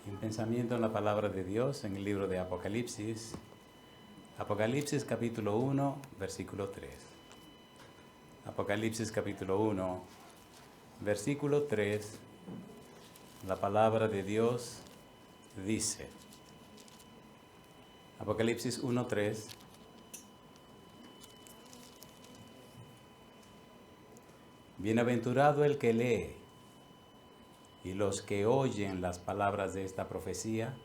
Un pensamiento en la palabra de Dios en el libro de Apocalipsis. Apocalipsis capítulo 1, versículo 3. Apocalipsis capítulo 1, versículo 3. La palabra de Dios dice. Apocalipsis 1, 3. Bienaventurado el que lee y los que oyen las palabras de esta profecía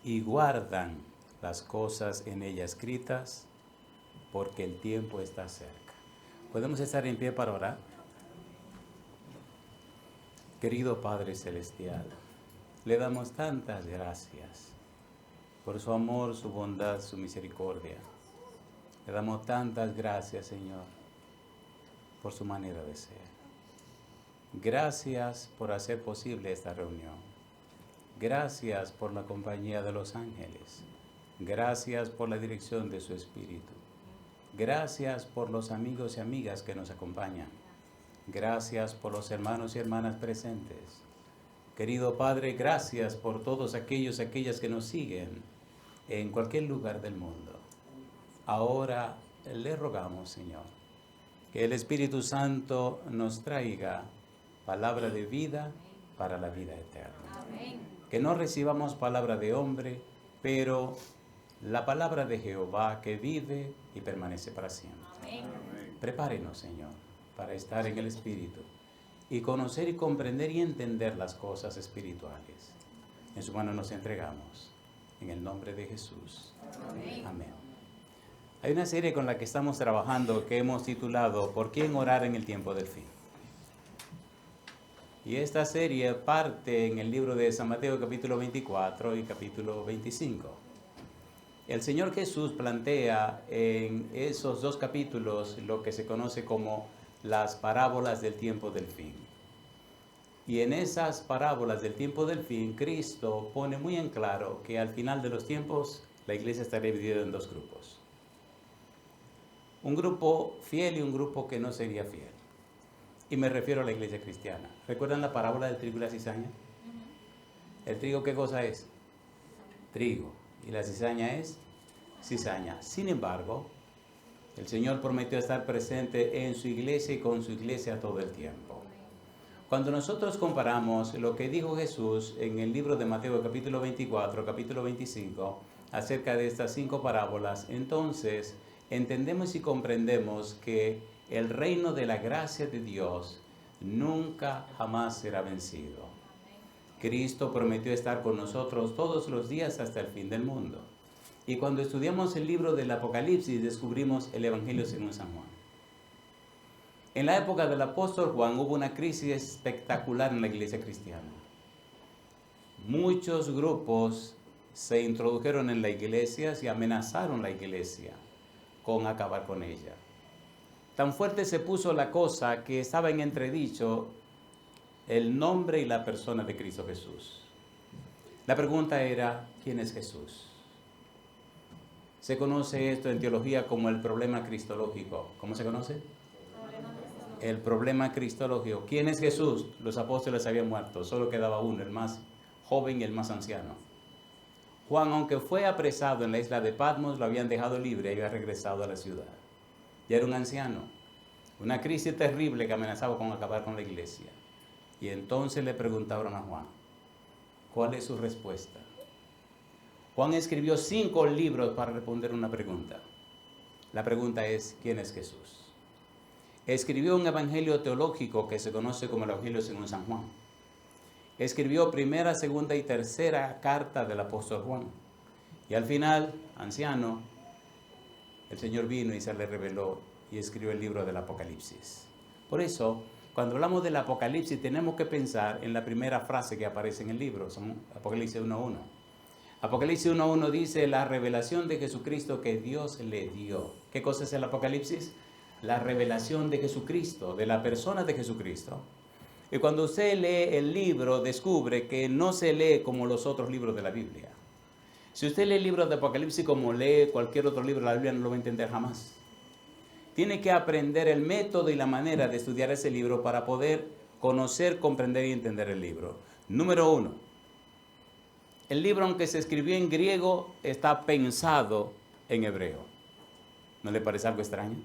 y guardan las cosas en ella escritas, porque el tiempo está cerca. ¿Podemos estar en pie para orar? Querido Padre Celestial, le damos tantas gracias por su amor, su bondad, su misericordia. Le damos tantas gracias, Señor, por su manera de ser. Gracias por hacer posible esta reunión. Gracias por la compañía de los ángeles. Gracias por la dirección de su Espíritu. Gracias por los amigos y amigas que nos acompañan. Gracias por los hermanos y hermanas presentes. Querido Padre, gracias por todos aquellos y aquellas que nos siguen en cualquier lugar del mundo. Ahora le rogamos, Señor, que el Espíritu Santo nos traiga palabra de vida para la vida eterna. Amén. Que no recibamos palabra de hombre, pero la palabra de Jehová que vive y permanece para siempre. Amén. Prepárenos, Señor, para estar en el Espíritu y conocer y comprender y entender las cosas espirituales. En su mano nos entregamos, en el nombre de Jesús. Amén. Amén. Hay una serie con la que estamos trabajando que hemos titulado ¿Por quién orar en el tiempo del fin? Y esta serie parte en el libro de San Mateo capítulo 24 y capítulo 25. El Señor Jesús plantea en esos dos capítulos lo que se conoce como las parábolas del tiempo del fin. Y en esas parábolas del tiempo del fin, Cristo pone muy en claro que al final de los tiempos la iglesia estará dividida en dos grupos. Un grupo fiel y un grupo que no sería fiel. Y me refiero a la iglesia cristiana. ¿Recuerdan la parábola del trigo y la cizaña? ¿El trigo qué cosa es? Trigo. Y la cizaña es cizaña. Sin embargo, el Señor prometió estar presente en su iglesia y con su iglesia todo el tiempo. Cuando nosotros comparamos lo que dijo Jesús en el libro de Mateo capítulo 24, capítulo 25, acerca de estas 5 parábolas, entonces entendemos y comprendemos que el reino de la gracia de Dios nunca jamás será vencido. Cristo prometió estar con nosotros todos los días hasta el fin del mundo. Y cuando estudiamos el libro del Apocalipsis descubrimos el Evangelio según San Juan. En la época del apóstol Juan hubo una crisis espectacular en la iglesia cristiana. Muchos grupos se introdujeron en la iglesia y amenazaron la iglesia con acabar con ella. Tan fuerte se puso la cosa que estaba en entredicho el nombre y la persona de Cristo Jesús. La pregunta era, ¿quién es Jesús? Se conoce esto en teología como el problema cristológico. ¿Cómo se conoce? El problema cristológico. ¿Quién es Jesús? Los apóstoles habían muerto, solo quedaba uno, el más joven y el más anciano. Juan, aunque fue apresado en la isla de Patmos, lo habían dejado libre y había regresado a la ciudad. Ya era un anciano. Una crisis terrible que amenazaba con acabar con la iglesia. Y entonces le preguntaron a Juan, ¿cuál es su respuesta? Juan escribió 5 libros para responder una pregunta. La pregunta es, ¿quién es Jesús? Escribió un evangelio teológico que se conoce como el Evangelio según San Juan. Escribió primera, segunda y tercera carta del apóstol Juan. Y al final, anciano, el Señor vino y se le reveló y escribió el libro del Apocalipsis. Por eso, cuando hablamos del Apocalipsis, tenemos que pensar en la primera frase que aparece en el libro, son Apocalipsis 1.1. Apocalipsis 1.1 dice la revelación de Jesucristo que Dios le dio. ¿Qué cosa es el Apocalipsis? La revelación de Jesucristo, de la persona de Jesucristo. Y cuando usted lee el libro, descubre que no se lee como los otros libros de la Biblia. Si usted lee el libro de Apocalipsis como lee cualquier otro libro de la Biblia, no lo va a entender jamás. Tiene que aprender el método y la manera de estudiar ese libro para poder conocer, comprender y entender el libro. Número 1. el libro, aunque se escribió en griego, está pensado en hebreo. ¿No le parece algo extraño?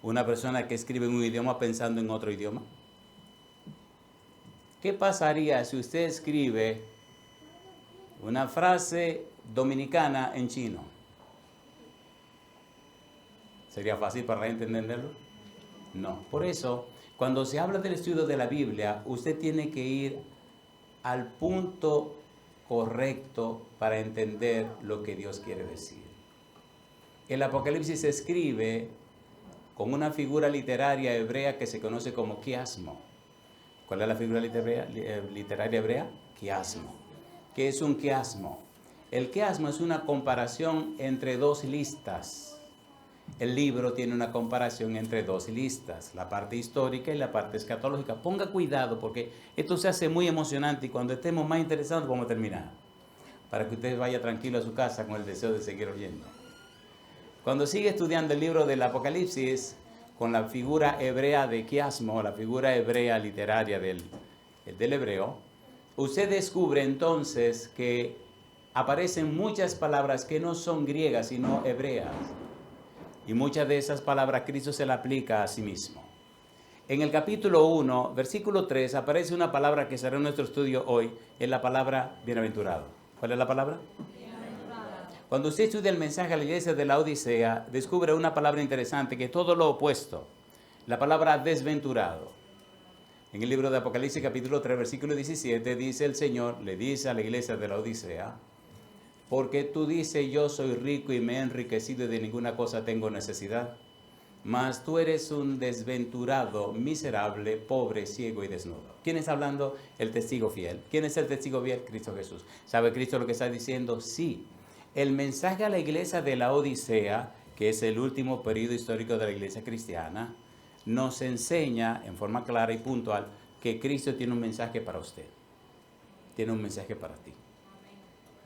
Una persona que escribe en un idioma pensando en otro idioma. ¿Qué pasaría si usted escribe una frase dominicana en chino? ¿Sería fácil para entenderlo? No. Por eso, cuando se habla del estudio de la Biblia, usted tiene que ir al punto correcto para entender lo que Dios quiere decir. El Apocalipsis se escribe con una figura literaria hebrea que se conoce como quiasmo. ¿Cuál es la figura literaria hebrea? Quiasmo. ¿Qué es un quiasmo? El quiasmo es una comparación entre dos listas. El libro tiene una comparación entre dos listas, la parte histórica y la parte escatológica. Ponga cuidado porque esto se hace muy emocionante y cuando estemos más interesados vamos a terminar. Para que usted vaya tranquilo a su casa con el deseo de seguir oyendo. Cuando sigue estudiando el libro del Apocalipsis, con la figura hebrea de quiasmo, la figura hebrea literaria del hebreo, usted descubre entonces que aparecen muchas palabras que no son griegas, sino hebreas. Y muchas de esas palabras Cristo se las aplica a sí mismo. En el capítulo 1, versículo 3, aparece una palabra que será nuestro estudio hoy, es la palabra bienaventurado. ¿Cuál es la palabra? Bienaventurado. Cuando usted estudia el mensaje a la iglesia de la Odisea, descubre una palabra interesante que es todo lo opuesto, la palabra desventurado. En el libro de Apocalipsis capítulo 3, versículo 17, dice el Señor, le dice a la iglesia de la Odisea, porque tú dices, yo soy rico y me he enriquecido y de ninguna cosa tengo necesidad. Mas tú eres un desventurado, miserable, pobre, ciego y desnudo. ¿Quién está hablando? El testigo fiel. ¿Quién es el testigo fiel? Cristo Jesús. ¿Sabe Cristo lo que está diciendo? Sí. El mensaje a la iglesia de la Odisea, que es el último periodo histórico de la iglesia cristiana, nos enseña en forma clara y puntual que Cristo tiene un mensaje para usted. Tiene un mensaje para ti.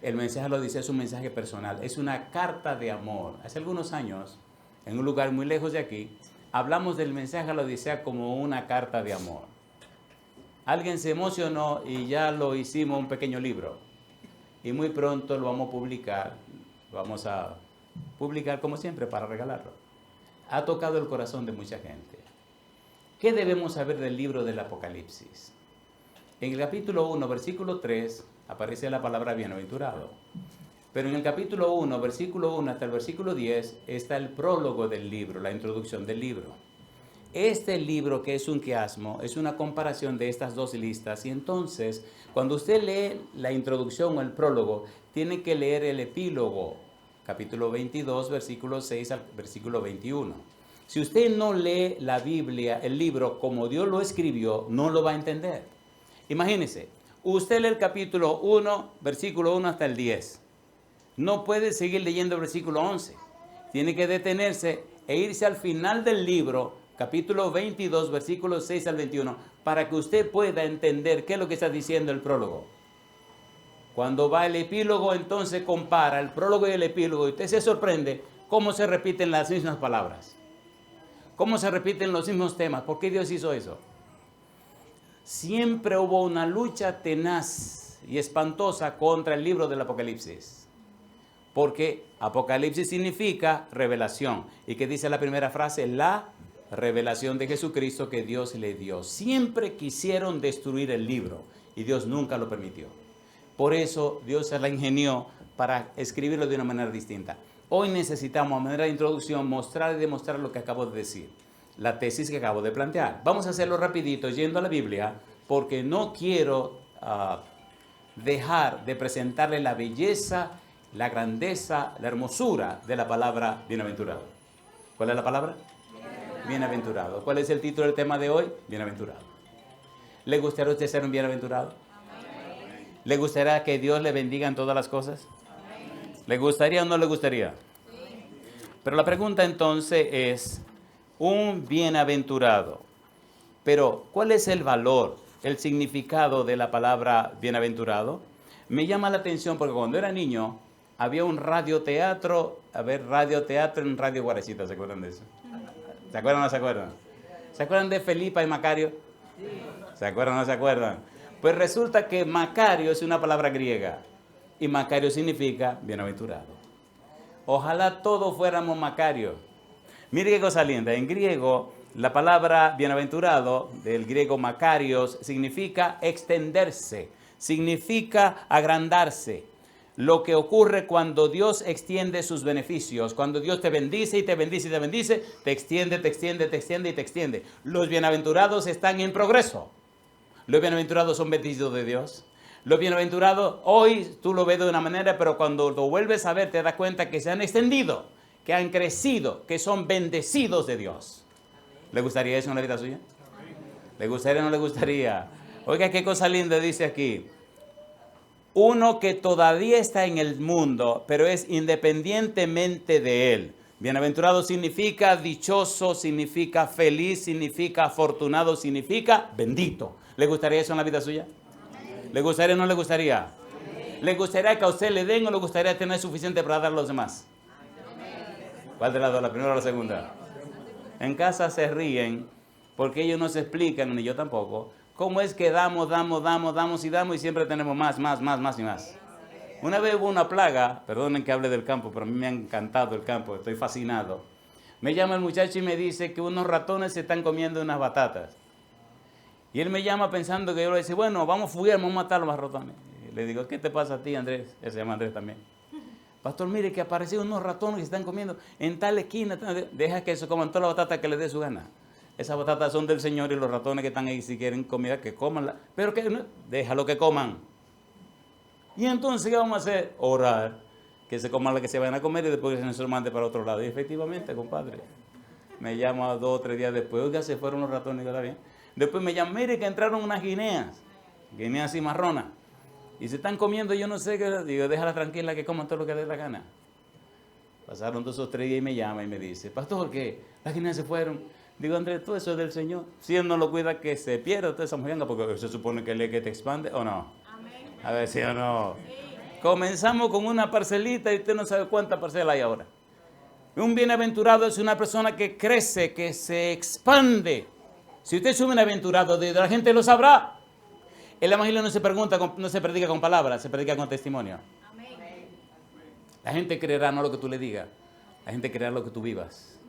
El mensaje a la Odisea es un mensaje personal, es una carta de amor. Hace algunos años, en un lugar muy lejos de aquí, hablamos del mensaje a la Odisea como una carta de amor. Alguien se emocionó y ya lo hicimos un pequeño libro. Y muy pronto lo vamos a publicar. Vamos a publicar como siempre para regalarlo. Ha tocado el corazón de mucha gente. ¿Qué debemos saber del libro del Apocalipsis? En el capítulo 1, versículo 3, aparece la palabra bienaventurado. Pero en el capítulo 1, versículo 1 hasta el versículo 10, está el prólogo del libro, la introducción del libro. Este libro, que es un quiasmo, es una comparación de estas dos listas. Y entonces, cuando usted lee la introducción o el prólogo, tiene que leer el epílogo, capítulo 22, versículo 6 al versículo 21. Si usted no lee la Biblia, el libro, como Dios lo escribió, no lo va a entender. Imagínese, usted lee el capítulo 1, versículo 1 hasta el 10. No puede seguir leyendo el versículo 11. Tiene que detenerse e irse al final del libro, capítulo 22, versículos 6 al 21, para que usted pueda entender qué es lo que está diciendo el prólogo. Cuando va el epílogo, entonces compara el prólogo y el epílogo, y usted se sorprende cómo se repiten las mismas palabras. Cómo se repiten los mismos temas. ¿Por qué Dios hizo eso? Siempre hubo una lucha tenaz y espantosa contra el libro del Apocalipsis. Porque Apocalipsis significa revelación. ¿Y qué dice la primera frase? La revelación de Jesucristo que Dios le dio. Siempre quisieron destruir el libro y Dios nunca lo permitió. Por eso Dios se la ingenió para escribirlo de una manera distinta. Hoy necesitamos, a manera de introducción, mostrar y demostrar lo que acabo de decir. La tesis que acabo de plantear. Vamos a hacerlo rapidito, yendo a la Biblia, porque no quiero dejar de presentarle la belleza, la grandeza, la hermosura de la palabra bienaventurado. ¿Cuál es la palabra? Bienaventurado. ¿Cuál es el título del tema de hoy? Bienaventurado. ¿Le gustaría a usted ser un bienaventurado? Amén. ¿Le gustaría que Dios le bendiga en todas las cosas? Amén. ¿Le gustaría o no le gustaría? Sí. Pero la pregunta entonces es, un bienaventurado. Pero, ¿cuál es el valor, el significado de la palabra bienaventurado? Me llama la atención porque cuando era niño había un radioteatro, en Radio Guarachita, ¿se acuerdan de eso? ¿Se acuerdan o no se acuerdan? ¿Se acuerdan de Felipa y Macario? ¿Se acuerdan o no se acuerdan? Pues resulta que Macario es una palabra griega y Macario significa bienaventurado. Ojalá todos fuéramos Macario. Mire qué cosa linda. En griego, la palabra bienaventurado, del griego Macarios, significa extenderse, significa agrandarse. Lo que ocurre cuando Dios extiende sus beneficios, cuando Dios te bendice y te bendice y te bendice, te extiende, te extiende, te extiende y te extiende. Los bienaventurados están en progreso. Los bienaventurados son bendecidos de Dios. Los bienaventurados, hoy tú lo ves de una manera, pero cuando lo vuelves a ver te das cuenta que se han extendido, que han crecido, que son bendecidos de Dios. ¿Le gustaría eso en la vida suya? ¿Le gustaría o no le gustaría? Oiga, qué cosa linda dice aquí. Uno que todavía está en el mundo, pero es independientemente de él. Bienaventurado significa dichoso, significa feliz, significa afortunado, significa bendito. ¿Le gustaría eso en la vida suya? ¿Le gustaría o no le gustaría? ¿Le gustaría que a usted le den o le gustaría tener suficiente para dar a los demás? ¿Cuál de las dos? ¿La primera o la segunda? En casa se ríen porque ellos no se explican, ni yo tampoco, cómo es que damos y siempre tenemos más y más. Una vez hubo una plaga, perdonen que hable del campo, pero a mí me ha encantado el campo, estoy fascinado. Me llama el muchacho y me dice que unos ratones se están comiendo unas batatas. Y él me llama pensando que yo le digo, bueno, vamos a fugar, vamos a matar a los ratones. Y le digo, ¿qué te pasa a ti, Andrés? Él se llama Andrés también. Pastor, mire que aparecieron unos ratones que están comiendo en tal esquina. Deja que se coman todas las batatas que les dé su gana. Esas batatas son del Señor y los ratones que están ahí, si quieren comida, que coman. Pero que no, déjalo que coman. Y entonces, ¿qué vamos a hacer? Orar. Que se coman la que se vayan a comer y después que se nos mande para otro lado. Y efectivamente, compadre, me llama 2 o 3 días después. Oiga, se fueron los ratones, ¿está bien? Después me llama, mire que entraron unas guineas y marronas. Y se están comiendo, yo no sé qué. Digo, déjala tranquila que coman todo lo que les dé la gana. Pasaron 2 o 3 días y me llama y me dice, pastor, ¿qué? Las guineas se fueron. Digo, Andrés, todo eso es del Señor. Si Él no lo cuida, que se pierda toda esa mojanga, porque se supone que Él es que te expande, ¿o no? Amén. A ver, ¿sí o no? Sí. Comenzamos con una parcelita y usted no sabe cuánta parcela hay ahora. Un bienaventurado es una persona que crece, que se expande. Si usted es un bienaventurado, la gente lo sabrá. El evangelio no se predica con palabras, se predica con testimonio. Amén. La gente creerá no lo que tú le digas, la gente creerá lo que tú vivas.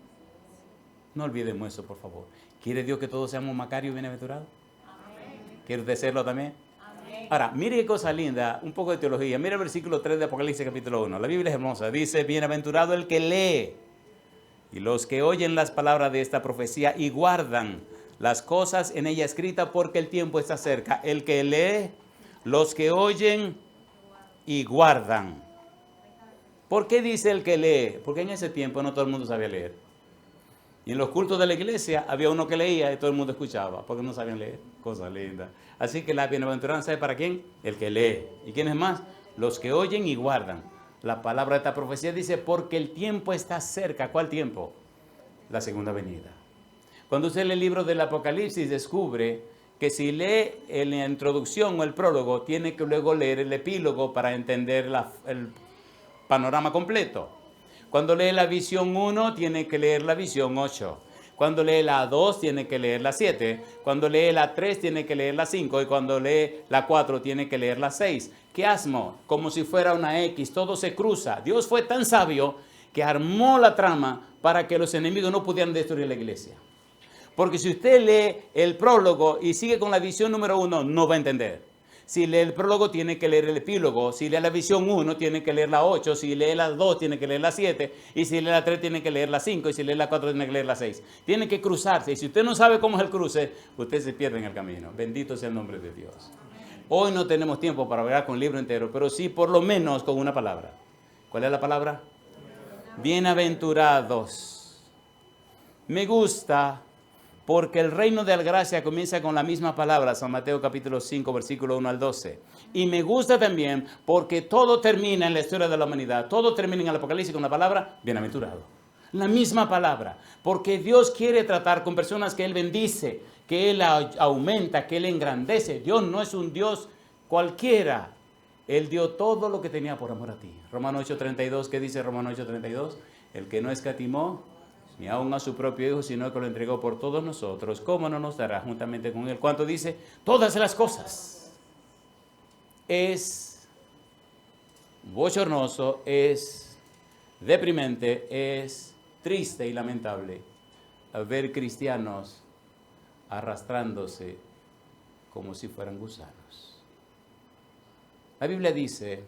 No olvidemos eso, por favor. ¿Quiere Dios que todos seamos Macario y bienaventurados? Amén. ¿Quiere usted serlo también? Amén. Ahora, mire qué cosa linda, un poco de teología. Mire el versículo 3 de Apocalipsis capítulo 1. La Biblia es hermosa. Dice, bienaventurado el que lee y los que oyen las palabras de esta profecía y guardan las cosas en ella escritas, porque el tiempo está cerca. El que lee, los que oyen y guardan. ¿Por qué dice el que lee? Porque en ese tiempo no todo el mundo sabía leer. Y en los cultos de la iglesia había uno que leía y todo el mundo escuchaba, porque no sabían leer. Cosa linda. Así que la bienaventuranza es para quién? El que lee. ¿Y quién es más? Los que oyen y guardan. La palabra de esta profecía dice, porque el tiempo está cerca. ¿Cuál tiempo? La segunda venida. Cuando usted lee el libro del Apocalipsis, descubre que si lee en la introducción o el prólogo, tiene que luego leer el epílogo para entender el panorama completo. Cuando lee la visión 1, tiene que leer la visión 8. Cuando lee la 2, tiene que leer la 7. Cuando lee la 3, tiene que leer la 5. Y cuando lee la 4, tiene que leer la 6. ¿Qué asmo? Como si fuera una X, todo se cruza. Dios fue tan sabio que armó la trama para que los enemigos no pudieran destruir la iglesia. Porque si usted lee el prólogo y sigue con la visión número 1, no va a entender. Si lee el prólogo, tiene que leer el epílogo. Si lee la visión 1, tiene que leer la 8. Si lee la 2, tiene que leer la 7. Y si lee la 3, tiene que leer la 5. Y si lee la 4, tiene que leer la 6. Tiene que cruzarse. Y si usted no sabe cómo es el cruce, usted se pierde en el camino. Bendito sea el nombre de Dios. Hoy no tenemos tiempo para hablar con el libro entero, pero sí por lo menos con una palabra. ¿Cuál es la palabra? Bienaventurados. Me gusta porque el reino de la gracia comienza con la misma palabra, San Mateo capítulo 5, versículo 1 al 12. Y me gusta también porque todo termina en la historia de la humanidad, todo termina en el Apocalipsis con la palabra bienaventurado. La misma palabra, porque Dios quiere tratar con personas que Él bendice, que Él aumenta, que Él engrandece. Dios no es un Dios cualquiera. Él dio todo lo que tenía por amor a ti. Romanos 8:32, ¿qué dice Romanos 8:32? El que no escatimó ni aun a su propio Hijo, sino que lo entregó por todos nosotros, ¿cómo no nos dará juntamente con Él? ¿Cuánto dice? Todas las cosas. es bochornoso, es deprimente, es triste y lamentable ver cristianos arrastrándose como si fueran gusanos. La Biblia dice,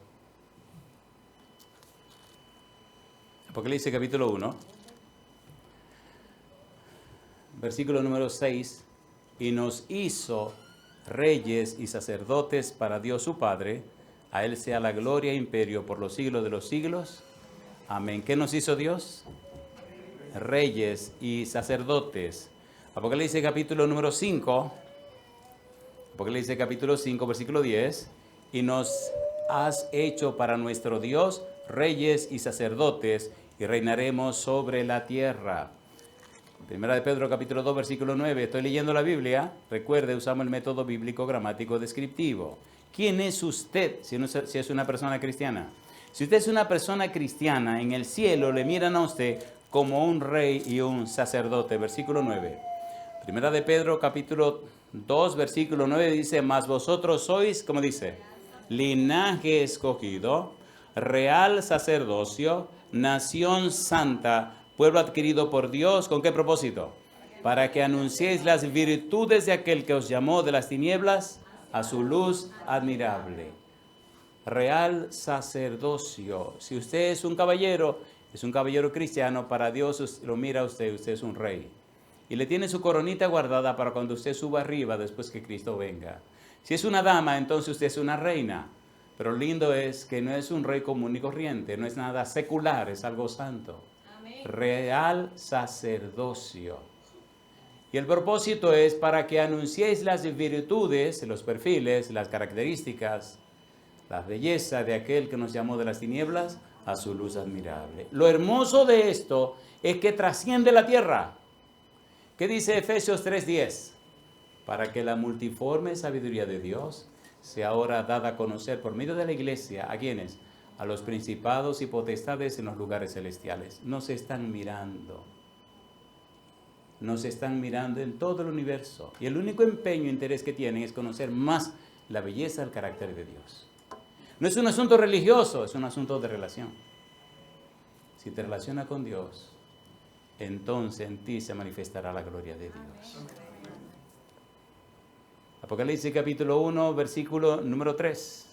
Apocalipsis capítulo 1, versículo número 6, y nos hizo reyes y sacerdotes para Dios su Padre, a Él sea la gloria e imperio por los siglos de los siglos. Amén. ¿Qué nos hizo Dios? Reyes y sacerdotes. Apocalipsis capítulo número 5, Apocalipsis capítulo 5, versículo 10, y nos has hecho para nuestro Dios reyes y sacerdotes, y reinaremos sobre la tierra. Primera de Pedro capítulo 2, versículo 9, estoy leyendo la Biblia, recuerde, usamos el método bíblico gramático descriptivo. ¿Quién es usted si es una persona cristiana? Si usted es una persona cristiana, en el cielo le miran a usted como un rey y un sacerdote. Versículo 9. Primera de Pedro capítulo 2, versículo 9 dice, mas vosotros sois, ¿cómo dice? Linaje escogido, real sacerdocio, nación santa, pueblo adquirido por Dios. ¿Con qué propósito? Para que anunciéis las virtudes de aquel que os llamó de las tinieblas a su luz admirable. Real sacerdocio. Si usted es un caballero cristiano, para Dios lo mira a usted es un rey. Y le tiene su coronita guardada para cuando usted suba arriba después que Cristo venga. Si es una dama, entonces usted es una reina. Pero lindo es que no es un rey común y corriente, no es nada secular, es algo santo. Amén. Real sacerdocio. Y el propósito es para que anunciéis las virtudes, los perfiles, las características, la belleza de aquel que nos llamó de las tinieblas a su luz admirable. Lo hermoso de esto es que trasciende la tierra. ¿Qué dice Efesios 3:10? Para que la multiforme sabiduría de Dios sea ahora dada a conocer por medio de la iglesia. ¿A quiénes? A los principados y potestades en los lugares celestiales. Nos están mirando. Nos están mirando en todo el universo. Y el único empeño e interés que tienen es conocer más la belleza del carácter de Dios. No es un asunto religioso, es un asunto de relación. Si te relacionas con Dios, entonces en ti se manifestará la gloria de Dios. Apocalipsis capítulo 1, versículo número 3.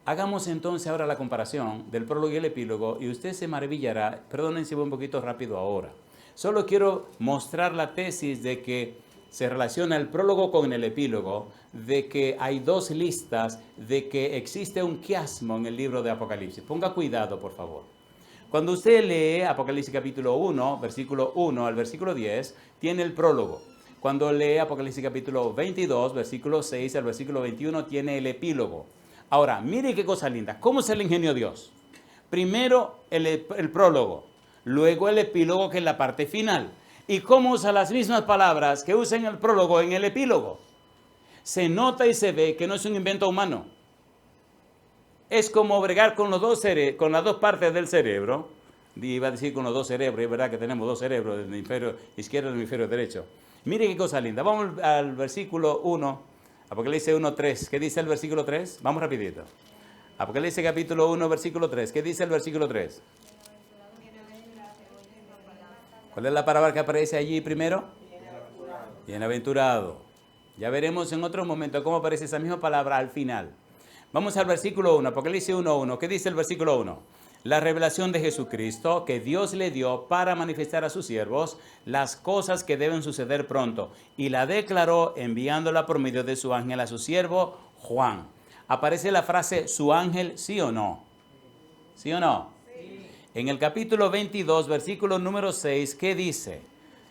Hagamos entonces ahora la comparación del prólogo y el epílogo y usted se maravillará. Perdonen si voy un poquito rápido ahora. Solo quiero mostrar la tesis de que se relaciona el prólogo con el epílogo, de que hay dos listas, de que existe un quiasmo en el libro de Apocalipsis. Ponga cuidado, por favor. Cuando usted lee Apocalipsis capítulo 1, versículo 1 al versículo 10, tiene el prólogo. Cuando lee Apocalipsis capítulo 22, versículo 6 al versículo 21, tiene el epílogo. Ahora, mire qué cosa linda. ¿Cómo se le ingenió Dios? Primero el prólogo, luego el epílogo, que es la parte final. ¿Y cómo usa las mismas palabras que usa en el prólogo en el epílogo? Se nota y se ve que no es un invento humano. Es como bregar con con las dos partes del cerebro. Iba a decir con los dos cerebros, es verdad que tenemos dos cerebros, el hemisferio izquierdo y el hemisferio derecho. Mire qué cosa linda. Vamos al versículo 1, Apocalipsis 1:3. ¿Qué dice el versículo 3? Vamos rapidito. Apocalipsis capítulo 1, versículo 3. ¿Qué dice el versículo 3? ¿Cuál es la palabra que aparece allí primero? Bienaventurado. Ya veremos en otro momento cómo aparece esa misma palabra al final. Vamos al versículo 1, Apocalipsis 1:1. ¿Qué dice el versículo 1? La revelación de Jesucristo que Dios le dio para manifestar a sus siervos las cosas que deben suceder pronto. Y la declaró enviándola por medio de su ángel a su siervo Juan. ¿Aparece la frase su ángel, sí o no? ¿Sí o no? En el capítulo 22, versículo número 6, ¿qué dice?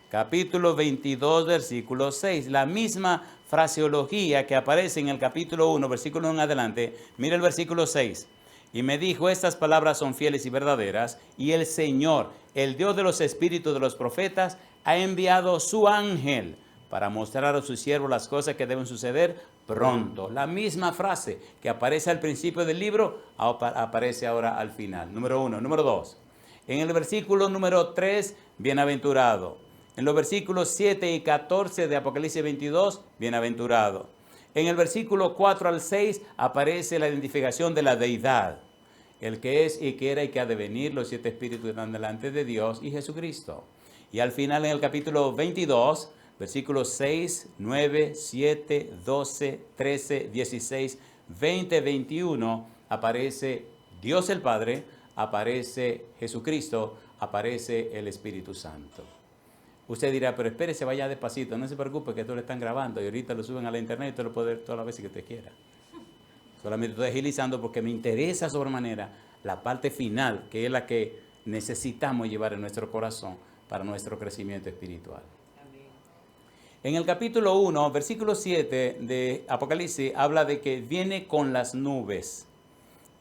Capítulo 22, versículo 6. La misma fraseología que aparece en el capítulo 1, versículo 1 en adelante. Mira el versículo 6. Y me dijo, estas palabras son fieles y verdaderas, y el Señor, el Dios de los espíritus de los profetas, ha enviado su ángel para mostrar a sus siervos las cosas que deben suceder pronto. La misma frase que aparece al principio del libro, aparece ahora al final. Número 1. Número 2. En el versículo número 3, bienaventurado. En los versículos 7 y 14 de Apocalipsis 22, bienaventurado. En el versículo 4 al 6 aparece la identificación de la deidad. El que es y que era y que ha de venir, los 7 espíritus que están delante de Dios y Jesucristo. Y al final en el capítulo 22, versículos 6, 9, 7, 12, 13, 16, 20, 21, aparece Dios el Padre, aparece Jesucristo, aparece el Espíritu Santo. Usted dirá, pero espérese, vaya despacito, no se preocupe que esto lo están grabando y ahorita lo suben a la internet y usted lo puede ver todas las veces que usted quiera. Solamente estoy agilizando porque me interesa sobremanera la parte final, que es la que necesitamos llevar en nuestro corazón para nuestro crecimiento espiritual. Amén. En el capítulo 1, versículo 7 de Apocalipsis, habla de que viene con las nubes.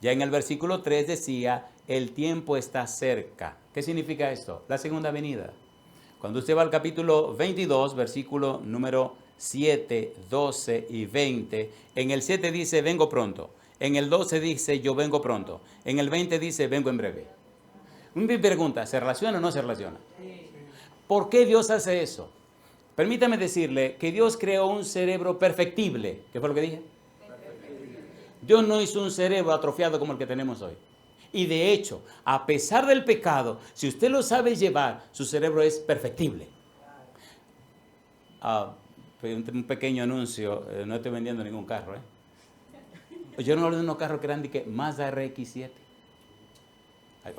Ya en el versículo 3 decía, el tiempo está cerca. ¿Qué significa esto? La segunda venida. Cuando usted va al capítulo 22, versículo número 7, 12 y 20, en el 7 dice, vengo pronto. En el 12 dice, yo vengo pronto. En el 20 dice, vengo en breve. Una pregunta, ¿se relaciona o no se relaciona? ¿Por qué Dios hace eso? Permítame decirle que Dios creó un cerebro perfectible. ¿Qué fue lo que dije? Dios no hizo un cerebro atrofiado como el que tenemos hoy. Y de hecho, a pesar del pecado, si usted lo sabe llevar, su cerebro es perfectible. Un pequeño anuncio, no estoy vendiendo ningún carro. Yo no hablo de unos carros que eran de que Mazda RX-7.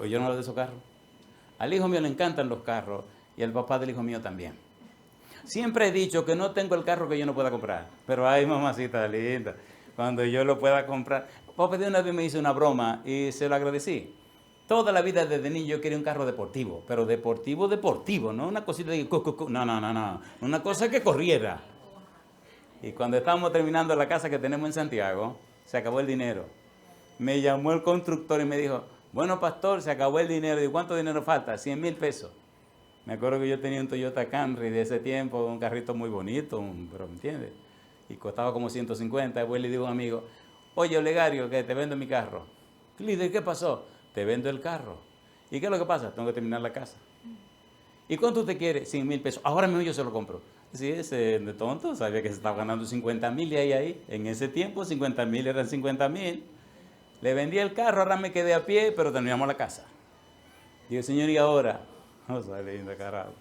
Yo no hablo de esos carros. Al hijo mío le encantan los carros y al papá del hijo mío también. Siempre he dicho que no tengo el carro que yo no pueda comprar. Pero ay, mamacita linda, cuando yo lo pueda comprar. Papá de una vez me hizo una broma y se lo agradecí. Toda la vida desde niño yo quería un carro deportivo, pero deportivo, no una cosita de no, una cosa que corriera. Y cuando estábamos terminando la casa que tenemos en Santiago, se acabó el dinero. Me llamó el constructor y me dijo, bueno, pastor, se acabó el dinero. ¿Y cuánto dinero falta? 100,000 pesos. Me acuerdo que yo tenía un Toyota Camry de ese tiempo, un carrito muy bonito, pero ¿me entiendes? Y costaba como 150. Después le digo a un amigo, oye, Olegario, que te vendo mi carro. Líder, ¿qué pasó? Te vendo el carro. ¿Y qué es lo que pasa? Tengo que terminar la casa. ¿Y cuánto usted quiere? 100,000 pesos. Ahora mismo yo se lo compro. Sí, ese de tonto, sabía que se estaba ganando 50,000 y ahí. En ese tiempo 50,000 eran 50,000. Le vendí el carro, ahora me quedé a pie, pero terminamos la casa. Digo, Señor, ¿y ahora? Linda, carajo.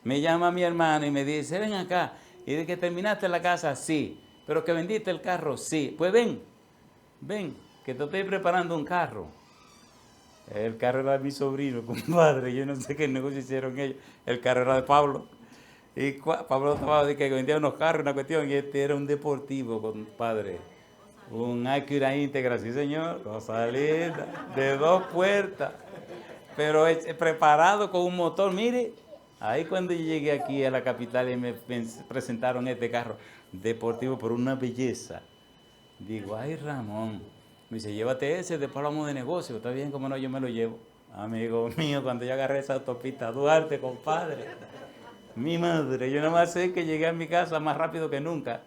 Me llama mi hermano y me dice, ven acá. ¿Y de que terminaste la casa? Sí. ¿Pero que vendiste el carro? Sí. Pues ven, que te estoy preparando un carro. El carro era de mi sobrino, compadre. Yo no sé qué negocio hicieron ellos. El carro era de Pablo. Y Pablo estaba de que vendía unos carros, una cuestión, y este era un deportivo, compadre. Un Acura Integra, sí señor, cosa linda, de 2 puertas. Pero preparado con un motor, mire. Ahí cuando yo llegué aquí a la capital y me presentaron este carro deportivo por una belleza. Digo, ay Ramón, me dice, llévate ese, después hablamos de negocio. Está bien, como no, yo me lo llevo. Amigo mío, cuando yo agarré esa autopista Duarte, compadre, mi madre, yo nada más sé que llegué a mi casa más rápido que nunca.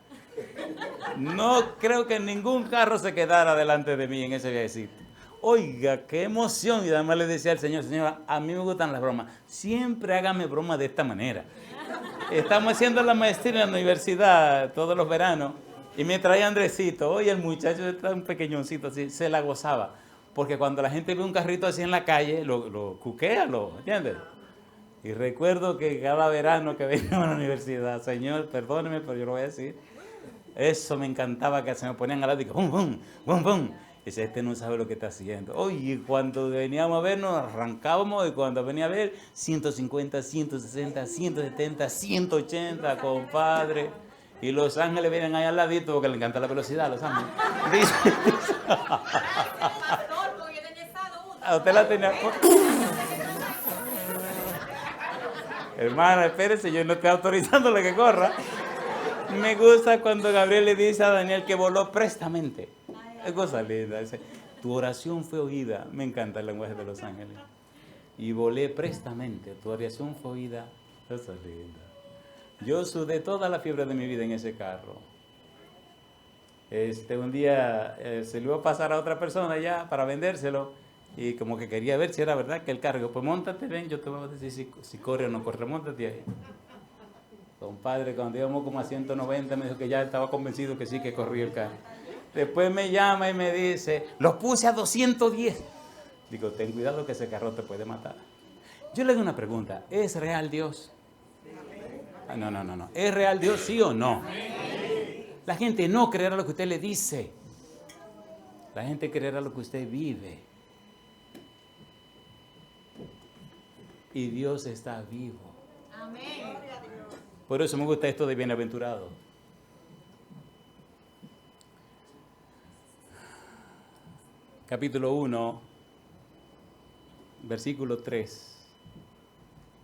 No creo que ningún carro se quedara delante de mí en ese viajecito. Oiga, qué emoción. Y además le decía al Señor, Señor, a mí me gustan las bromas. Siempre hágame bromas de esta manera. Estamos haciendo la maestría en la universidad todos los veranos. Y me traía Andresito. Oye, el muchacho está un pequeñoncito así, se la gozaba. Porque cuando la gente ve un carrito así en la calle, lo cuquea, ¿entiendes? Y recuerdo que cada verano que venía a la universidad, Señor, perdóneme, pero yo lo voy a decir. Eso me encantaba, que se me ponían al lado y que bum, bum, bum, bum. Dice, este no sabe lo que está haciendo. Oye, cuando veníamos a ver, nos arrancábamos, y cuando venía a ver, 150, 160, 170, 180, compadre. Y Los Ángeles vienen ahí al ladito porque le encanta la velocidad a Los Ángeles. Dice, usted la tenía. Hermana, espérese, yo no estoy autorizando que corra. Me gusta cuando Gabriel le dice a Daniel que voló prestamente. Es cosa linda. Dice, tu oración fue oída. Me encanta el lenguaje de Los Ángeles. Y volé prestamente. Tu oración fue oída. Cosa linda. Yo sudé toda la fiebre de mi vida en ese carro. Un día se lo iba a pasar a otra persona ya para vendérselo. Y como que quería ver si era verdad que el carro. Pues móntate, ven, yo te voy a decir si corre o no corre. Móntate ahí. Compadre, cuando íbamos como a 190 me dijo que ya estaba convencido que sí, que corría el carro. Después me llama y me dice, lo puse a 210. Digo, ten cuidado que ese carro te puede matar. Yo le hago una pregunta, ¿es real Dios? No. ¿Es real Dios, sí o no? La gente no creerá lo que usted le dice. La gente creerá lo que usted vive. Y Dios está vivo. Amén. Por eso me gusta esto de bienaventurado. Capítulo 1, versículo 3.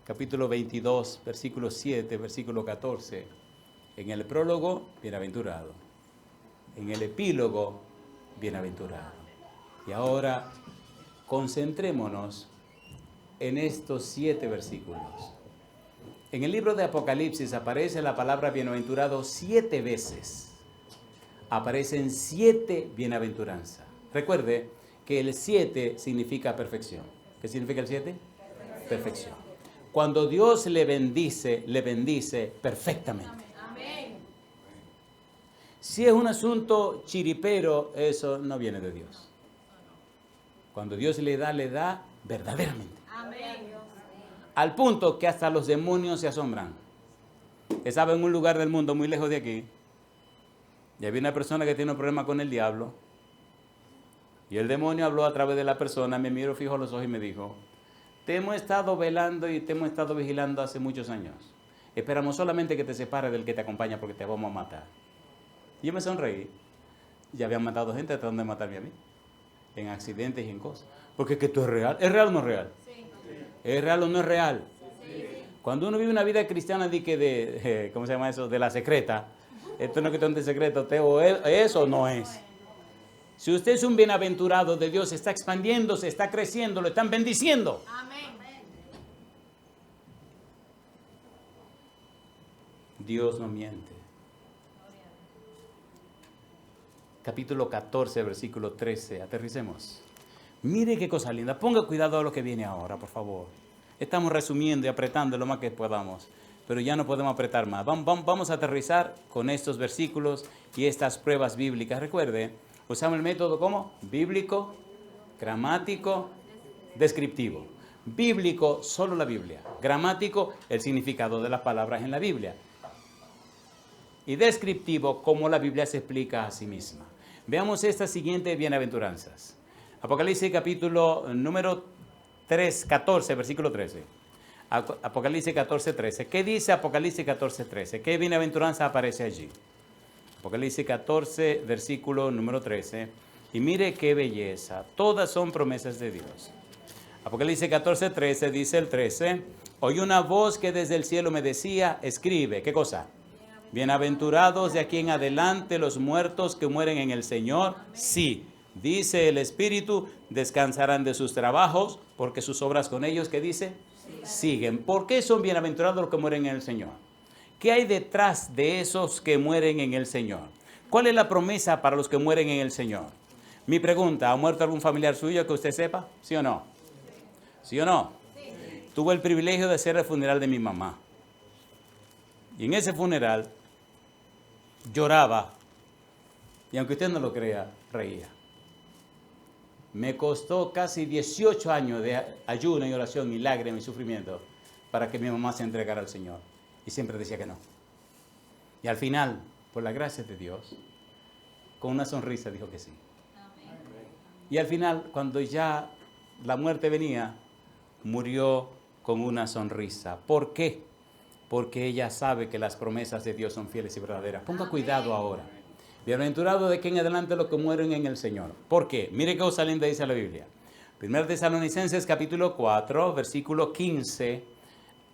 Capítulo 22, versículo 7, versículo 14. En el prólogo, bienaventurado. En el epílogo, bienaventurado. Y ahora, concentrémonos en estos 7 versículos. En el libro de Apocalipsis aparece la palabra bienaventurado 7 veces. Aparecen 7 bienaventuranzas. Recuerde que el 7 significa perfección. ¿Qué significa el 7? Perfección. Cuando Dios le bendice perfectamente. Amén. Si es un asunto chiripero, eso no viene de Dios. Cuando Dios le da verdaderamente. Amén. Al punto que hasta los demonios se asombran. Estaba en un lugar del mundo muy lejos de aquí. Y había una persona que tiene un problema con el diablo. Y el demonio habló a través de la persona, me miró fijo a los ojos y me dijo, te hemos estado velando y te hemos estado vigilando hace muchos años. Esperamos solamente que te separes del que te acompaña porque te vamos a matar. Y yo me sonreí. Ya habían matado gente tratando de matarme a mí. En accidentes y en cosas. Porque es que esto es real. ¿Es real o no es real? Sí. ¿Es real o no es real? Sí. Cuando uno vive una vida cristiana ¿cómo se llama eso? De la secreta. Esto no es cuestión de secreto. O es o no es. Si usted es un bienaventurado de Dios, está expandiéndose, está creciendo, lo están bendiciendo. Amén. Dios no miente. Capítulo 14, versículo 13. Aterricemos. Mire qué cosa linda. Ponga cuidado a lo que viene ahora, por favor. Estamos resumiendo y apretando lo más que podamos, pero ya no podemos apretar más. Vamos a aterrizar con estos versículos y estas pruebas bíblicas. Recuerde, usamos el método ¿cómo? Bíblico, gramático, descriptivo. Bíblico, solo la Biblia. Gramático, el significado de las palabras en la Biblia. Y descriptivo, cómo la Biblia se explica a sí misma. Veamos estas siguientes bienaventuranzas. Apocalipsis capítulo número 14, versículo 13. Apocalipsis 14, 13. ¿Qué dice Apocalipsis 14, 13? ¿Qué bienaventuranza aparece allí? Apocalipsis 14, versículo número 13. Y mire qué belleza. Todas son promesas de Dios. Apocalipsis 14, 13 dice el 13. Oí una voz que desde el cielo me decía, escribe. ¿Qué cosa? Bienaventurados de aquí en adelante los muertos que mueren en el Señor. Sí, dice el Espíritu, descansarán de sus trabajos, porque sus obras con ellos, ¿qué dice? Siguen. ¿Por qué son bienaventurados los que mueren en el Señor? ¿Qué hay detrás de esos que mueren en el Señor? ¿Cuál es la promesa para los que mueren en el Señor? Mi pregunta, ¿ha muerto algún familiar suyo que usted sepa? ¿Sí o no? ¿Sí o no? Tuve el privilegio de hacer el funeral de mi mamá. Y en ese funeral lloraba. Y aunque usted no lo crea, reía. Me costó casi 18 años de ayuno y oración y lágrimas y sufrimiento para que mi mamá se entregara al Señor. Y siempre decía que no. Y al final, por la gracia de Dios, con una sonrisa dijo que sí. Amén. Y al final, cuando ya la muerte venía, murió con una sonrisa. ¿Por qué? Porque ella sabe que las promesas de Dios son fieles y verdaderas. Ponga cuidado ahora. Bienaventurado de aquí en adelante los que mueren en el Señor. ¿Por qué? Mire qué cosa linda dice la Biblia. 1 Tesalonicenses capítulo 4, versículo 15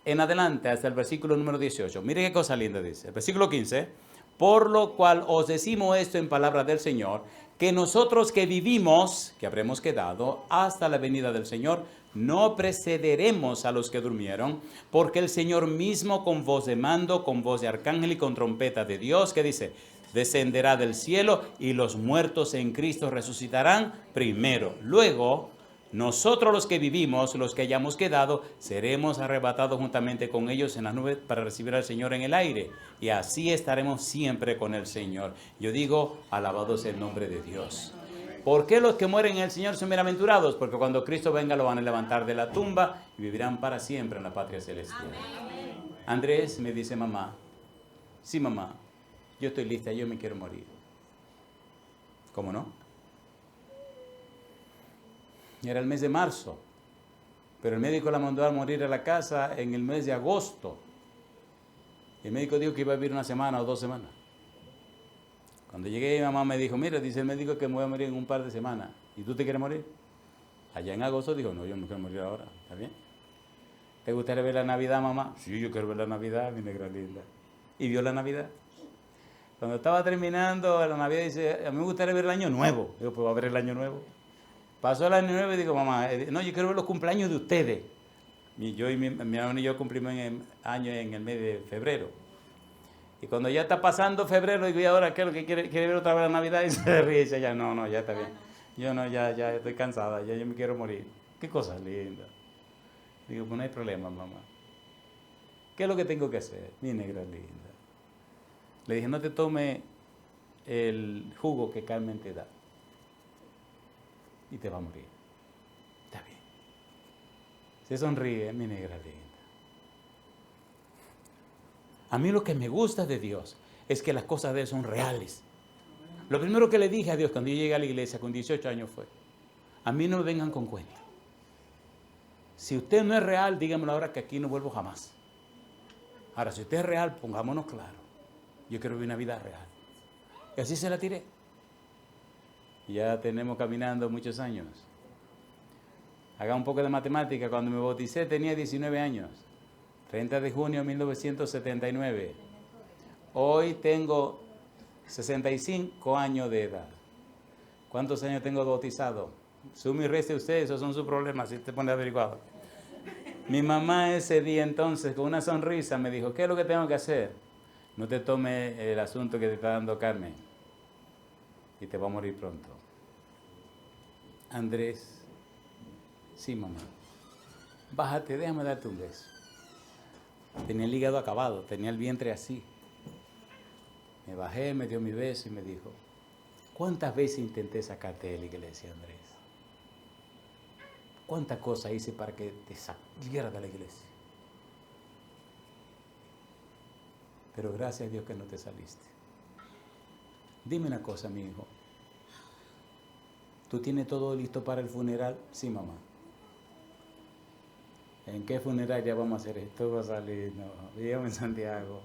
en adelante hasta el versículo número 18. Mire qué cosa linda dice. El versículo 15. Por lo cual os decimos esto en palabra del Señor, que nosotros que vivimos, que habremos quedado hasta la venida del Señor, no precederemos a los que durmieron, porque el Señor mismo con voz de mando, con voz de arcángel y con trompeta de Dios, que dice, descenderá del cielo y los muertos en Cristo resucitarán primero. Luego, nosotros los que vivimos, los que hayamos quedado, seremos arrebatados juntamente con ellos en las nubes para recibir al Señor en el aire. Y así estaremos siempre con el Señor. Yo digo, alabado sea el nombre de Dios. ¿Por qué los que mueren en el Señor son bienaventurados? Porque cuando Cristo venga lo van a levantar de la tumba y vivirán para siempre en la patria celestial. Andrés me dice, mamá, sí mamá, yo estoy lista, yo me quiero morir. ¿Cómo no? Era el mes de marzo, pero el médico la mandó a morir a la casa en el mes de agosto. El médico dijo que iba a vivir 1 semana o 2 semanas. Cuando llegué, mi mamá me dijo, mira, dice el médico que me voy a morir en un par de semanas. ¿Y tú te quieres morir? Allá en agosto dijo, no, yo no quiero morir ahora. ¿Está bien? ¿Te gustaría ver la Navidad, mamá? Sí, yo quiero ver la Navidad, mi negra linda. ¿Y vio la Navidad? Cuando estaba terminando la Navidad, dice, a mí me gustaría ver el Año Nuevo. Digo, pues va a ver el Año Nuevo. Pasó el Año Nuevo y digo, mamá, no, yo quiero ver los cumpleaños de ustedes. Yo y mi hermano y yo cumplimos años en el mes de febrero. Y cuando ya está pasando febrero, digo, ¿y ahora qué es lo que quiere ver otra vez la Navidad? Y se ríe y dice, ya no, ya está bien. Yo no, ya estoy cansada, ya yo me quiero morir. Qué cosa linda. Digo, pues no hay problema, mamá. ¿Qué es lo que tengo que hacer? Mi negra linda. Le dije, no te tome el jugo que Carmen te da. Y te va a morir. Está bien. Se sonríe, mi negra linda. A mí lo que me gusta de Dios es que las cosas de Él son reales. Lo primero que le dije a Dios cuando yo llegué a la iglesia con 18 años fue, a mí no me vengan con cuentos. Si usted no es real, dígamelo ahora que aquí no vuelvo jamás. Ahora, si usted es real, pongámonos claro. Yo quiero vivir una vida real. Y así se la tiré. Ya tenemos caminando muchos años. Haga un poco de matemática. Cuando me bauticé tenía 19 años. 30 de junio de 1979. Hoy tengo 65 años de edad. ¿Cuántos años tengo bautizado? Sume y reste usted, esos son sus problemas, si te pone averiguado. Mi mamá ese día entonces, con una sonrisa, me dijo, ¿qué es lo que tengo que hacer? No te tome el asunto que te está dando Carmen. Y te va a morir pronto. Andrés, sí mamá, bájate, déjame darte un beso. Tenía el hígado acabado, tenía el vientre así. Me bajé, me dio mi beso y me dijo, ¿cuántas veces intenté sacarte de la iglesia, Andrés? ¿Cuántas cosas hice para que te saliera de la iglesia? Pero gracias a Dios que no te saliste. Dime una cosa, mi hijo. ¿Tú tienes todo listo para el funeral? Sí, mamá. ¿En qué funeraria vamos a hacer esto? Va a salir, no, vivíamos en Santiago.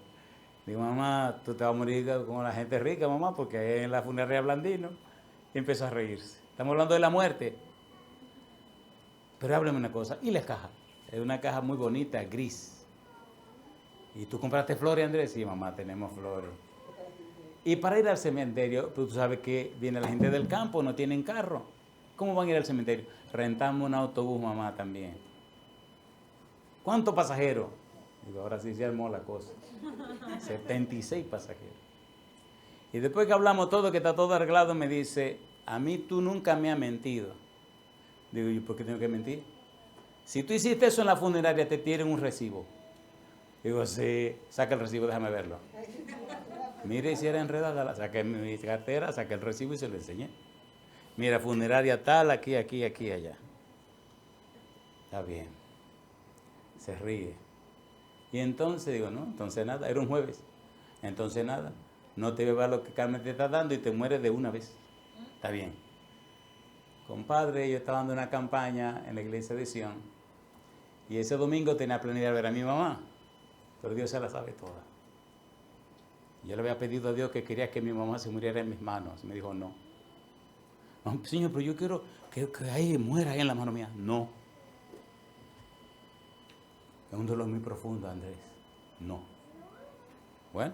Digo, mamá, tú te vas a morir con la gente rica, mamá, porque ahí en la funeraria Blandino. Y empezó a reírse. Estamos hablando de la muerte. Pero háblame una cosa, ¿y la caja? Es una caja muy bonita, gris. ¿Y tú compraste flores, Andrés? Sí, mamá, tenemos flores. Y para ir al cementerio, pues tú sabes que viene la gente del campo, no tienen carro. ¿Cómo van a ir al cementerio? Rentamos un autobús, mamá, también. ¿Cuántos pasajeros? Digo, ahora sí se armó la cosa. 76 pasajeros. Y después que hablamos todo, que está todo arreglado, me dice, a mí tú nunca me has mentido. Digo, ¿y por qué tengo que mentir? Si tú hiciste eso en la funeraria, te tienen un recibo. Digo, sí, saca el recibo, déjame verlo. Mire, si era enredada, saqué mi cartera, saqué el recibo y se lo enseñé. Mira, funeraria tal, aquí, allá. Está bien. Se ríe. Y entonces digo, no, entonces nada, era un jueves. Entonces nada, no te bebas lo que Carmen te está dando y te mueres de una vez. Está bien. Compadre, yo estaba dando una campaña en la iglesia de Sion y ese domingo tenía planeado ver a mi mamá, pero Dios se la sabe toda. Yo le había pedido a Dios que quería que mi mamá se muriera en mis manos. Me dijo, no. No, Señor, pero yo quiero que ahí muera ahí en la mano mía. No. Es un dolor muy profundo, Andrés. No. Bueno,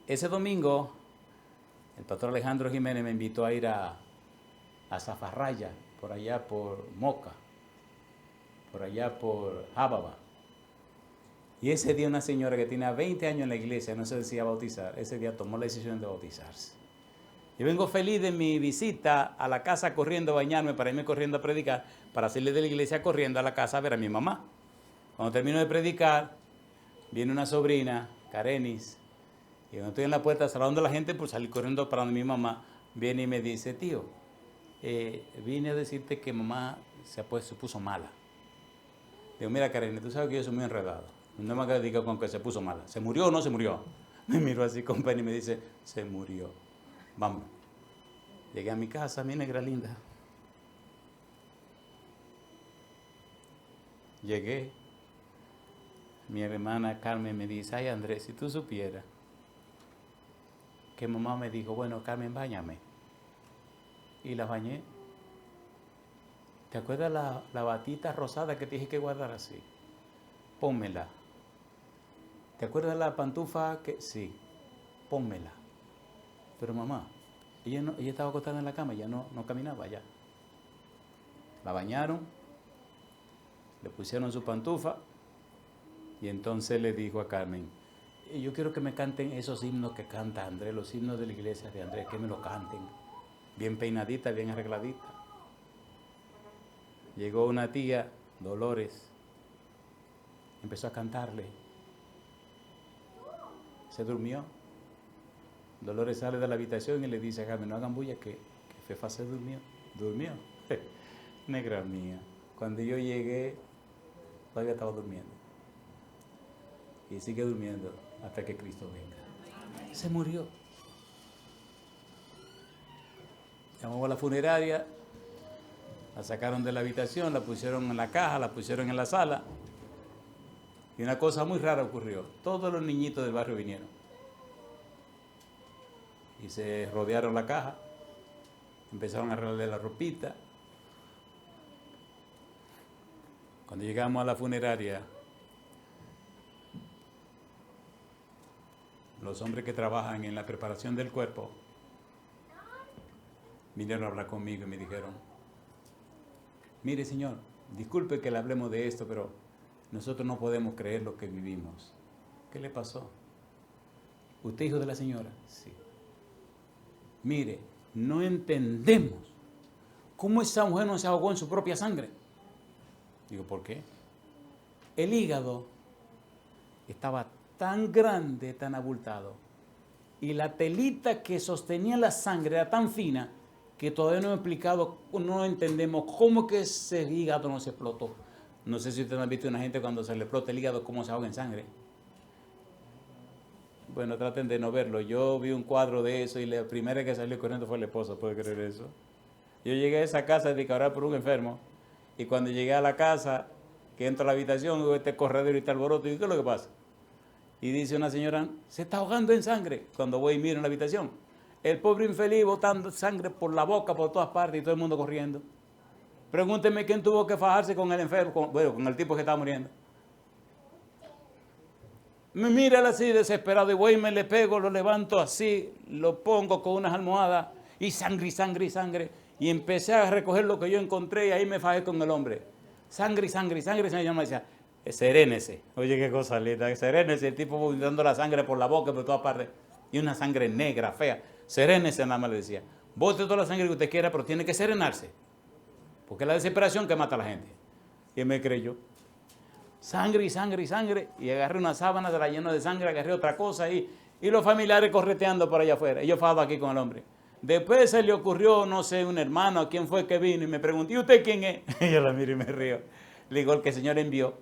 ese domingo el pastor Alejandro Jiménez me invitó a ir a Zafarraya, por allá por Moca, por allá por Jábaba. Y ese día una señora que tenía 20 años en la iglesia, no se decía bautizar, ese día tomó la decisión de bautizarse. Yo vengo feliz de mi visita a la casa corriendo a bañarme para irme corriendo a predicar, para salir de la iglesia corriendo a la casa a ver a mi mamá. Cuando termino de predicar, viene una sobrina, Karenis, y cuando estoy en la puerta saludando a la gente por salir corriendo para donde mi mamá, viene y me dice, tío, vine a decirte que mamá se puso mala. Digo, mira Karenis, tú sabes que yo soy muy enredado. No me diga con que se puso mala. ¿Se murió o no se murió? Me miró así con pena y me dice, se murió. Vamos. Llegué a mi casa, mi negra linda. Llegué. Mi hermana Carmen me dice, ay Andrés, si tú supieras que mamá me dijo, bueno Carmen, báñame. Y la bañé. ¿Te acuerdas la batita rosada que te dije que guardar así? Pónmela. ¿Te acuerdas la pantufa que...? Sí, pónmela. Pero mamá, ella estaba acostada en la cama, ya no caminaba ya. La bañaron, le pusieron su pantufa y entonces le dijo a Carmen, yo quiero que me canten esos himnos que canta Andrés, los himnos de la iglesia de Andrés, que me lo canten. Bien peinadita, bien arregladita. Llegó una tía, Dolores, empezó a cantarle. Se durmió. Dolores sale de la habitación y le dice a Carmen, no hagan bulla que Fefa se durmió. Durmió. Negra mía. Cuando yo llegué, todavía estaba durmiendo. Y sigue durmiendo hasta que Cristo venga. Se murió. Llamamos a la funeraria, la sacaron de la habitación, la pusieron en la caja, la pusieron en la sala. Y una cosa muy rara ocurrió. Todos los niñitos del barrio vinieron. Y se rodearon la caja. Empezaron a arreglarle la ropita. Cuando llegamos a la funeraria, los hombres que trabajan en la preparación del cuerpo vinieron a hablar conmigo y me dijeron, mire señor, disculpe que le hablemos de esto, pero nosotros no podemos creer lo que vivimos. ¿Qué le pasó? ¿Usted hijo de la señora? Sí. Mire, no entendemos cómo esa mujer no se ahogó en su propia sangre. Digo, ¿por qué? El hígado estaba tan grande, tan abultado, y la telita que sostenía la sangre era tan fina que todavía no he explicado, no entendemos cómo que ese hígado no se explotó. No sé si ustedes han visto a una gente cuando se le explota el hígado, cómo se ahoga en sangre. Bueno, traten de no verlo. Yo vi un cuadro de eso y la primera que salió corriendo fue la esposa, ¿puede creer eso? Yo llegué a esa casa de orar por un enfermo y cuando llegué a la casa, que entro a la habitación, veo este corredor y este alboroto, y ¿qué es lo que pasa? Y dice una señora, se está ahogando en sangre. Cuando voy y miro en la habitación, el pobre infeliz botando sangre por la boca, por todas partes y todo el mundo corriendo. Pregúnteme quién tuvo que fajarse con el enfermo, con el tipo que estaba muriendo. Me mira él así desesperado y voy y me le pego, lo levanto así, lo pongo con unas almohadas y sangre, y sangre, y sangre. Y empecé a recoger lo que yo encontré y ahí me fajé con el hombre. Sangre, y sangre, y sangre. Y yo me decía, serénese. Oye, qué cosa linda, serénese. El tipo vomitando la sangre por la boca, por todas partes. Y una sangre negra, fea. Serénese, nada más le decía. Bote toda la sangre que usted quiera, pero tiene que serenarse. Porque es la desesperación que mata a la gente. Y él me creyó. Sangre y sangre y sangre. Y agarré una sábana, se la llenó de sangre, agarré otra cosa y los familiares correteando por allá afuera. Y yo fado aquí con el hombre. Después se le ocurrió, no sé, un hermano, a quién fue que vino y me preguntó, ¿y usted quién es? Y yo la miro y me río. Le digo, el que el Señor envió.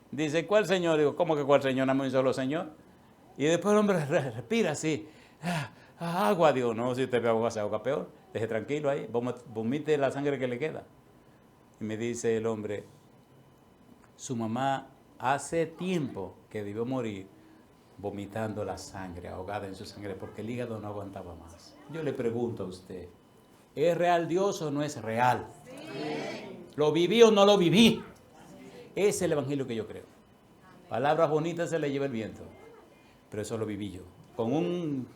Dice, ¿cuál Señor? Digo, ¿cómo que cuál Señor? Nada más un solo Señor. Y después el hombre respira así. Agua, digo, no, si usted ve agua se ahoga peor. Deje tranquilo ahí, vomite la sangre que le queda. Y me dice el hombre, su mamá hace tiempo que debió morir vomitando la sangre, ahogada en su sangre, porque el hígado no aguantaba más. Yo le pregunto a usted, ¿es real Dios o no es real? Sí. ¿Lo viví o no lo viví? Ese es el evangelio que yo creo. Palabras bonitas se le lleva el viento, pero eso lo viví yo. Con un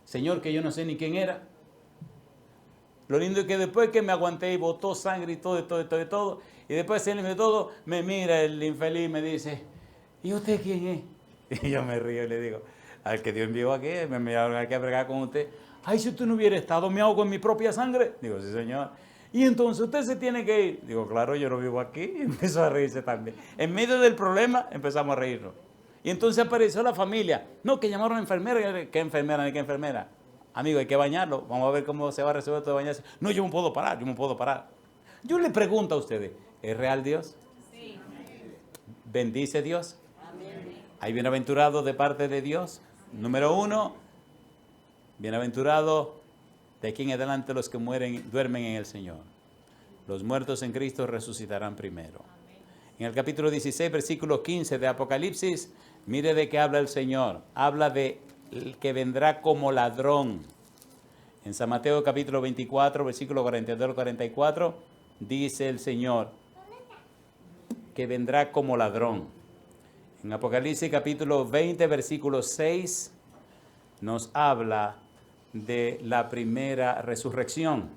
señor que yo no sé ni quién era. Lo lindo es que después que me aguanté y botó sangre y todo, y después él me todo, me mira el infeliz y me dice, ¿y usted quién es? Y yo me río y le digo, al que Dios envió aquí, me enviaron aquí a bregar con usted. Ay, si usted no hubiera estado, me ahogo en mi propia sangre. Digo, sí, señor. Y entonces usted se tiene que ir. Digo, claro, yo no vivo aquí. Y empezó a reírse también. En medio del problema empezamos a reírnos. Y entonces apareció la familia. No, que llamaron a enfermera. ¿Qué enfermera ni qué enfermera? Amigo, hay que bañarlo. Vamos a ver cómo se va a resolver todo de bañarse. No, yo me puedo parar, yo me puedo parar. Yo le pregunto a ustedes, ¿es real Dios? Sí. ¿Bendice Dios? Amén. ¿Hay bienaventurados de parte de Dios? Número 1, bienaventurado de aquí en adelante los que duermen en el Señor. Los muertos en Cristo resucitarán primero. En el capítulo 16, versículo 15 de Apocalipsis, mire de qué habla el Señor. Habla de el que vendrá como ladrón. En San Mateo capítulo 24, versículo 42 al 44, dice el Señor que vendrá como ladrón. En Apocalipsis capítulo 20, versículo 6, nos habla de la primera resurrección.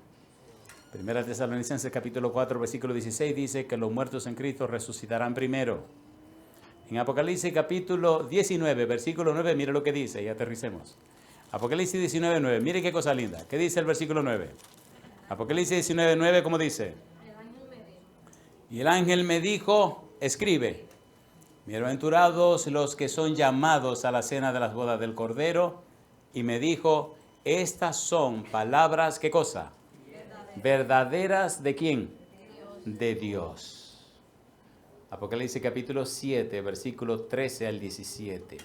Primera Tesalonicenses capítulo 4, versículo 16 dice que los muertos en Cristo resucitarán primero. En Apocalipsis capítulo 19, versículo 9, mire lo que dice y aterricemos. Apocalipsis 19, 9, mire qué cosa linda. ¿Qué dice el versículo 9? Apocalipsis 19, 9, ¿cómo dice? Y el ángel me dijo, escribe, bienaventurados los que son llamados a la cena de las bodas del Cordero. Y me dijo, estas son palabras, ¿qué cosa? Verdaderas, ¿de quién? De Dios. Apocalipsis capítulo 7, versículo 13 al 17.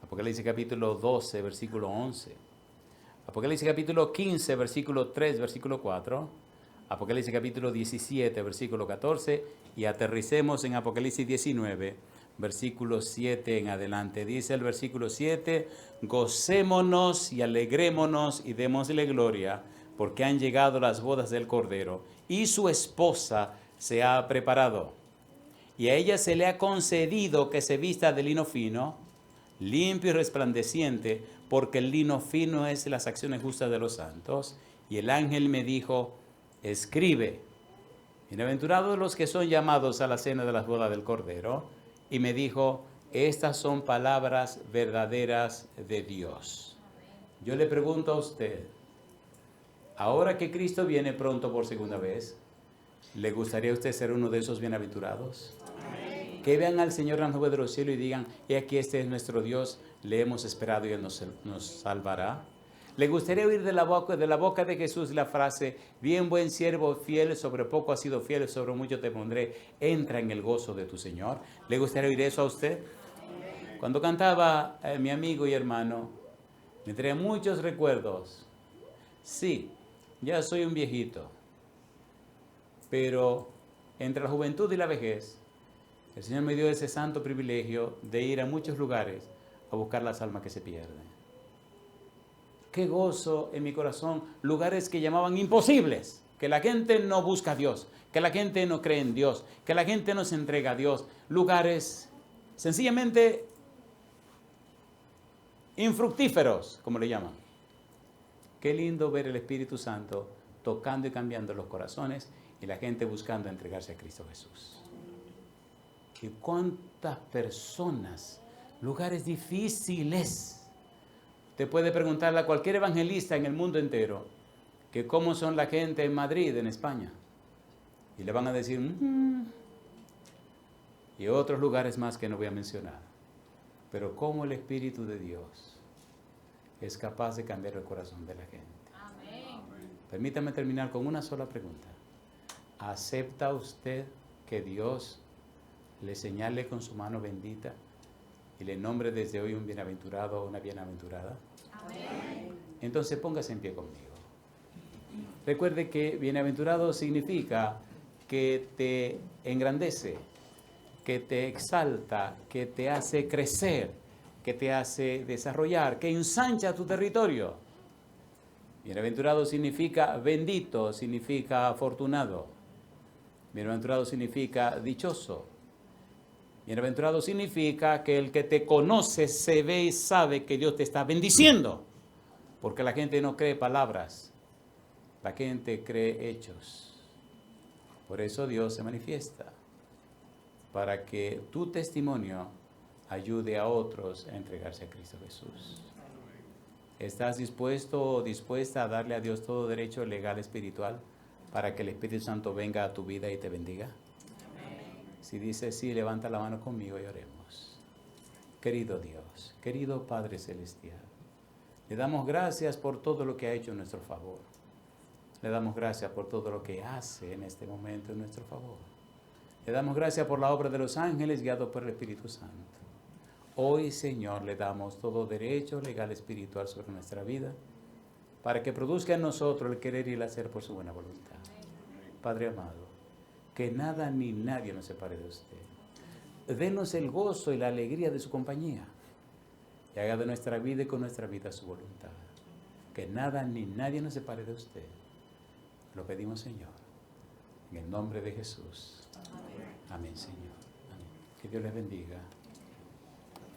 Apocalipsis capítulo 12, versículo 11. Apocalipsis capítulo 15, versículo 3, versículo 4. Apocalipsis capítulo 17, versículo 14. Y aterricemos en Apocalipsis 19, versículo 7 en adelante. Dice el versículo 7, gocémonos y alegrémonos y démosle gloria, porque han llegado las bodas del Cordero, y su esposa se ha preparado. Y a ella se le ha concedido que se vista de lino fino, limpio y resplandeciente, porque el lino fino es las acciones justas de los santos. Y el ángel me dijo, escribe, bienaventurados los que son llamados a la cena de las bodas del Cordero. Y me dijo, estas son palabras verdaderas de Dios. Yo le pregunto a usted, ahora que Cristo viene pronto por segunda vez, ¿le gustaría a usted ser uno de esos bienaventurados? Amén. Que vean al Señor en la nube de los cielos y digan, he aquí este es nuestro Dios, le hemos esperado y Él nos salvará. ¿Le gustaría oír de la boca de Jesús la frase, bien buen siervo fiel, sobre poco has sido fiel, sobre mucho te pondré, entra en el gozo de tu Señor? ¿Le gustaría oír eso a usted? Amén. Cuando cantaba mi amigo y hermano, me traía muchos recuerdos. Sí, ya soy un viejito, pero entre la juventud y la vejez, el Señor me dio ese santo privilegio de ir a muchos lugares a buscar las almas que se pierden. Qué gozo en mi corazón, lugares que llamaban imposibles, que la gente no busca a Dios, que la gente no cree en Dios, que la gente no se entrega a Dios, lugares sencillamente infructíferos, como le llaman. Qué lindo ver el Espíritu Santo tocando y cambiando los corazones y la gente buscando entregarse a Cristo Jesús. Y cuántas personas, lugares difíciles. Usted puede preguntarle a cualquier evangelista en el mundo entero que cómo son la gente en Madrid, en España. Y le van a decir, y otros lugares más que no voy a mencionar. Pero cómo el Espíritu de Dios es capaz de cambiar el corazón de la gente. Amén. Permítame terminar con una sola pregunta. ¿Acepta usted que Dios le señale con su mano bendita y le nombre desde hoy un bienaventurado o una bienaventurada? Amén. Entonces póngase en pie conmigo. Recuerde que bienaventurado significa que te engrandece, que te exalta, que te hace crecer, que te hace desarrollar, que ensancha tu territorio. Bienaventurado significa bendito, significa afortunado. Bienaventurado significa dichoso. Bienaventurado significa que el que te conoce se ve y sabe que Dios te está bendiciendo. Porque la gente no cree palabras, la gente cree hechos. Por eso Dios se manifiesta, para que tu testimonio ayude a otros a entregarse a Cristo Jesús. ¿Estás dispuesto o dispuesta a darle a Dios todo derecho legal espiritual para que el Espíritu Santo venga a tu vida y te bendiga? Si dices sí, levanta la mano conmigo y oremos. Querido Dios, querido Padre Celestial, le damos gracias por todo lo que ha hecho en nuestro favor. Le damos gracias por todo lo que hace en este momento en nuestro favor. Le damos gracias por la obra de los ángeles guiados por el Espíritu Santo. Hoy, Señor, le damos todo derecho legal espiritual sobre nuestra vida para que produzca en nosotros el querer y el hacer por su buena voluntad. Padre amado, que nada ni nadie nos separe de usted. Denos el gozo y la alegría de su compañía y haga de nuestra vida y con nuestra vida su voluntad. Que nada ni nadie nos separe de usted. Lo pedimos, Señor, en el nombre de Jesús. Amén, Señor. Amén. Que Dios les bendiga.